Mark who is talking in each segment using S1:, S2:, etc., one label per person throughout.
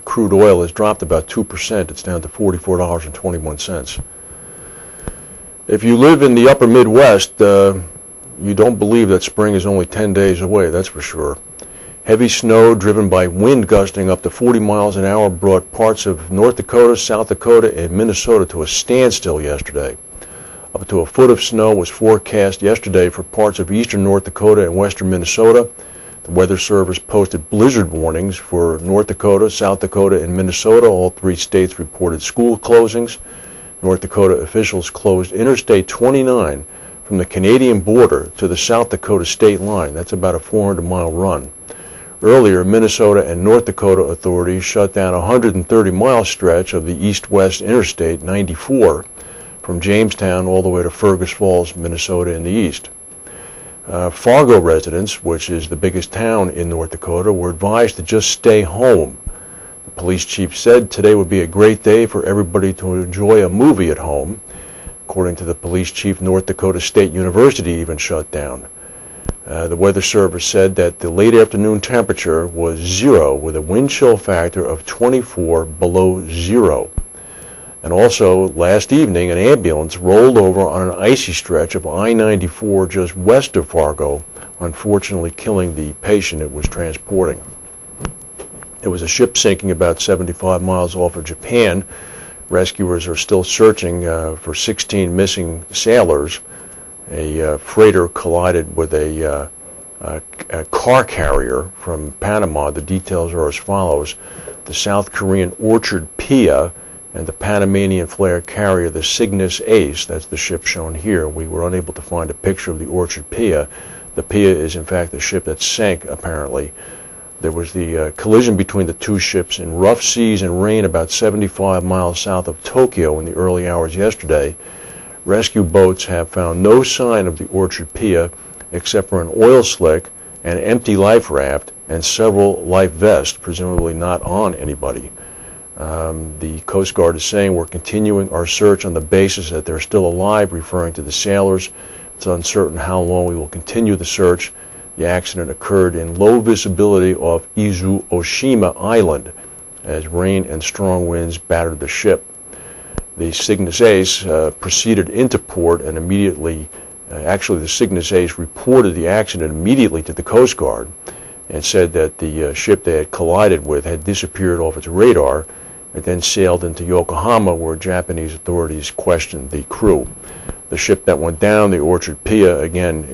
S1: Crude oil has dropped about 2%. It's down to $44.21. If you live in the upper Midwest, you don't believe that spring is only 10 days away, that's for sure. Heavy snow driven by wind gusting up to 40 miles an hour brought parts of North Dakota, South Dakota, and Minnesota to a standstill yesterday. Up to a foot of snow was forecast yesterday for parts of eastern North Dakota and western Minnesota. The Weather Service posted blizzard warnings for North Dakota, South Dakota, and Minnesota. All three states reported school closings. North Dakota officials closed Interstate 29 from the Canadian border to the South Dakota state line. That's about a 400-mile run. Earlier, Minnesota and North Dakota authorities shut down a 130-mile stretch of the east-west Interstate 94 from Jamestown all the way to Fergus Falls, Minnesota in the east. Fargo residents, which is the biggest town in North Dakota, were advised to just stay home. The police chief said today would be a great day for everybody to enjoy a movie at home. According to the police chief, North Dakota State University even shut down. The Weather Service said that the late afternoon temperature was 0 with a wind chill factor of 24 below 0. And also, last evening, an ambulance rolled over on an icy stretch of I-94 just west of Fargo, unfortunately killing the patient it was transporting. It was a ship sinking about 75 miles off of Japan. Rescuers are still searching for 16 missing sailors. A freighter collided with a car carrier from Panama. The details are as follows. The South Korean Orchard Pia and the Panamanian flare carrier, the Cygnus Ace, that's the ship shown here. We were unable to find a picture of the Orchard Pia. The Pia is in fact the ship that sank, apparently. There was the collision between the two ships in rough seas and rain about 75 miles south of Tokyo in the early hours yesterday. Rescue boats have found no sign of the Orchard Pia except for an oil slick, an empty life raft, and several life vests, presumably not on anybody. The Coast Guard is saying we're continuing our search on the basis that they're still alive, referring to the sailors. It's uncertain how long we will continue the search. The accident occurred in low visibility off Izu-Oshima Island as rain and strong winds battered the ship. The Cygnus Ace proceeded into port and immediately, actually the Cygnus Ace reported the accident immediately to the Coast Guard and said that the ship they had collided with had disappeared off its radar. It then sailed into Yokohama, where Japanese authorities questioned the crew. The ship that went down, the Orchard Pia, again,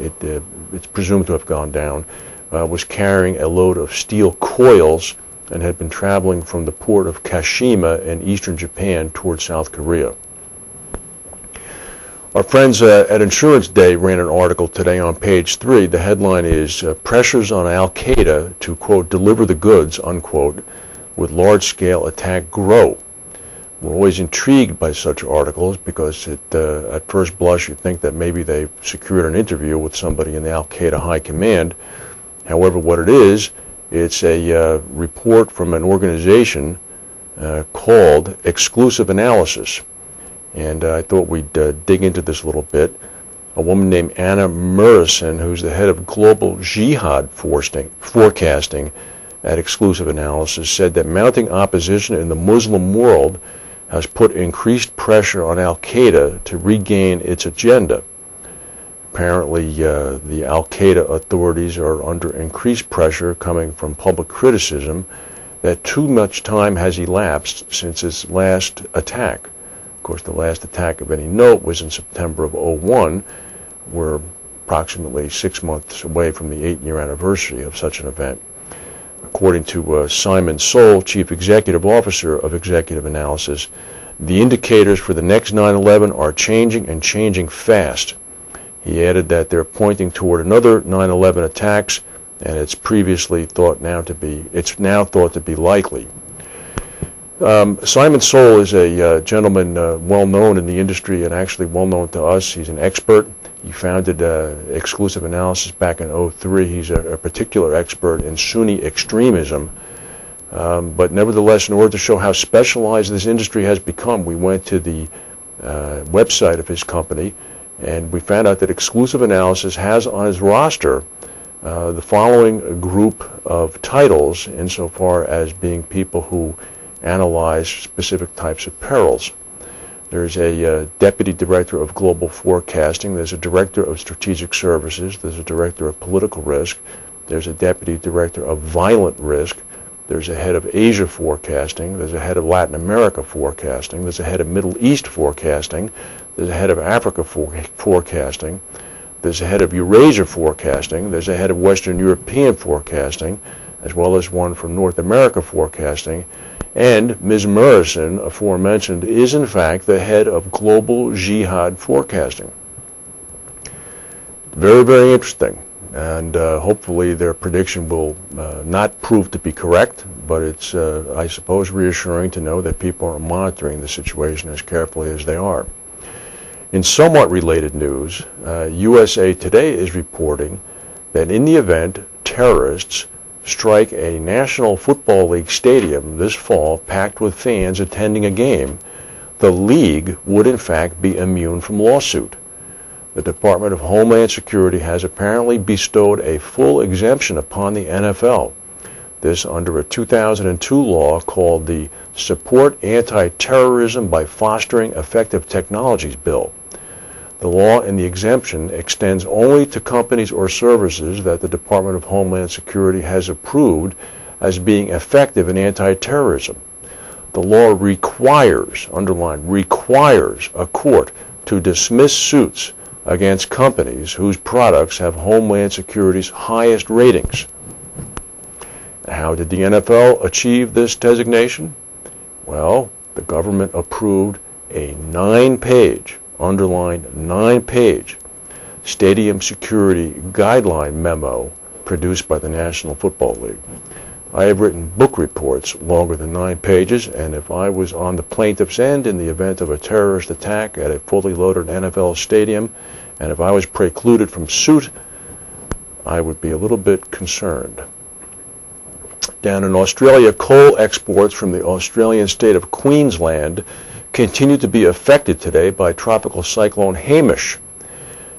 S1: it's presumed to have gone down, was carrying a load of steel coils and had been traveling from the port of Kashima in eastern Japan toward South Korea. Our friends at Insurance Day ran an article today on page 3. The headline is, Pressures on Al-Qaeda to, quote, deliver the goods, unquote, with large-scale attack grow. We're always intrigued by such articles because at first blush you think that maybe they've secured an interview with somebody in the Al-Qaeda high command. However, what it is, it's a report from an organization called Exclusive Analysis. And I thought we'd dig into this a little bit. A woman named Anna Murison, who's the head of Global Jihad Forecasting at Exclusive Analysis, said that mounting opposition in the Muslim world has put increased pressure on Al-Qaeda to regain its agenda. Apparently, the Al-Qaeda authorities are under increased pressure coming from public criticism that too much time has elapsed since its last attack. Of course, the last attack of any note was in September of 2001. We're approximately 6 months away from the 8-year anniversary of such an event. According to Simon Soule, Chief Executive Officer of Executive Analysis, the indicators for the next 9/11 are changing and changing fast. He added that they're pointing toward another 9/11 attacks, and it's now thought to be likely. Simon Soule is a gentleman well known in the industry and actually well known to us. He's an expert. He founded Exclusive Analysis back in 2003. He's a particular expert in Sunni extremism. But nevertheless, in order to show how specialized this industry has become, we went to the website of his company, and we found out that Exclusive Analysis has on his roster the following group of titles insofar as being people who analyze specific types of perils. There's a Deputy Director of Global Forecasting, there's a Director of Strategic Services, there's a Director of Political Risk, there's a Deputy Director of Violent Risk, there's a Head of Asia Forecasting, there's a Head of Latin America Forecasting, there's a Head of Middle East Forecasting, there's a Head of Africa Forecasting, there's a Head of Eurasia Forecasting, there's a Head of Western European Forecasting, as well as one for North America Forecasting, and Ms. Morrison, aforementioned, is in fact the Head of Global Jihad Forecasting. Very, very interesting. And hopefully their prediction will not prove to be correct, but it's, I suppose, reassuring to know that people are monitoring the situation as carefully as they are. In somewhat related news, USA Today is reporting that in the event terrorists strike a National Football League stadium this fall packed with fans attending a game, the league would in fact be immune from lawsuit. The Department of Homeland Security has apparently bestowed a full exemption upon the NFL. This under a 2002 law called the Support Anti-Terrorism by Fostering Effective Technologies Bill. The law and the exemption extends only to companies or services that the Department of Homeland Security has approved as being effective in anti-terrorism. The law requires, underline, requires a court to dismiss suits against companies whose products have Homeland Security's highest ratings. How did the NFL achieve this designation? Well, the government approved a 9-page, underlined 9-page, stadium security guideline memo produced by the National Football League. I have written book reports longer than 9 pages, and if I was on the plaintiff's end in the event of a terrorist attack at a fully loaded NFL stadium, and if I was precluded from suit, I would be a little bit concerned. Down in Australia, coal exports from the Australian state of Queensland continue to be affected today by tropical cyclone Hamish.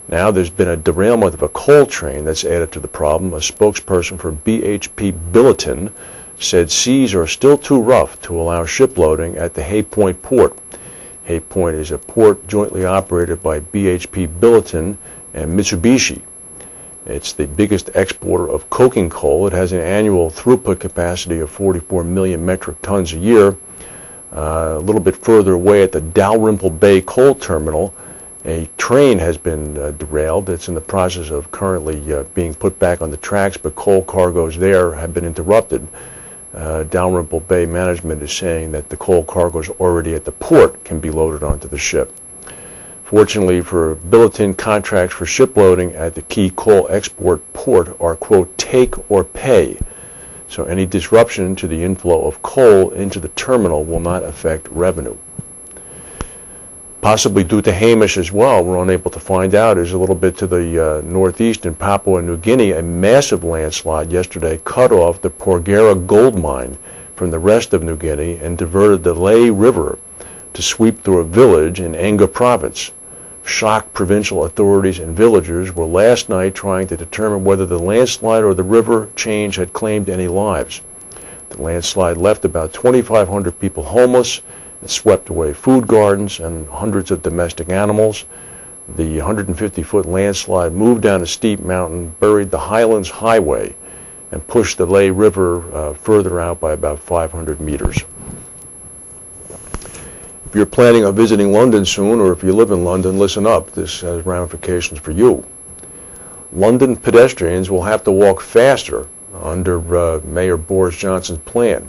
S1: Now there's been a derailment of a coal train that's added to the problem. A spokesperson for BHP Billiton said seas are still too rough to allow shiploading at the Hay Point port. Hay Point is a port jointly operated by BHP Billiton and Mitsubishi. It's the biggest exporter of coking coal. It has an annual throughput capacity of 44 million metric tons a year. A little bit further away at the Dalrymple Bay coal terminal, a train has been derailed. It's in the process of currently being put back on the tracks, but coal cargoes there have been interrupted. Dalrymple Bay management is saying that the coal cargoes already at the port can be loaded onto the ship. Fortunately for Billiton, contracts for shiploading at the key coal export port are, quote, take or pay. So any disruption to the inflow of coal into the terminal will not affect revenue. Possibly due to Hamish as well, we're unable to find out, is a little bit to the northeast in Papua New Guinea. A massive landslide yesterday cut off the Porgera gold mine from the rest of New Guinea and diverted the Lay River to sweep through a village in Enga province. Shocked provincial authorities and villagers were last night trying to determine whether the landslide or the river change had claimed any lives. The landslide left about 2,500 people homeless. It swept away food gardens and hundreds of domestic animals. The 150-foot landslide moved down a steep mountain, buried the Highlands Highway, and pushed the Lay River further out by about 500 meters. If you're planning on visiting London soon, or if you live in London, listen up. This has ramifications for you. London pedestrians will have to walk faster under Mayor Boris Johnson's plan.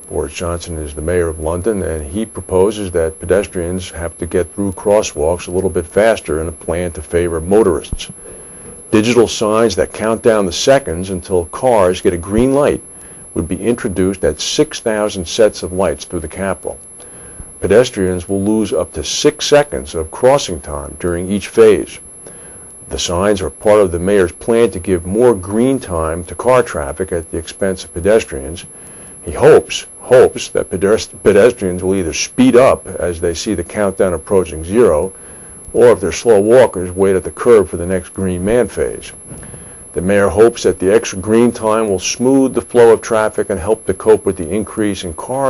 S1: Boris Johnson is the mayor of London, and he proposes that pedestrians have to get through crosswalks a little bit faster in a plan to favor motorists. Digital signs that count down the seconds until cars get a green light would be introduced at 6,000 sets of lights through the capital. Pedestrians will lose up to 6 seconds of crossing time during each phase. The signs are part of the mayor's plan to give more green time to car traffic at the expense of pedestrians. He hopes that pedestrians will either speed up as they see the countdown approaching zero, or if they're slow walkers, wait at the curb for the next green man phase. The mayor hopes that the extra green time will smooth the flow of traffic and help to cope with the increase in cars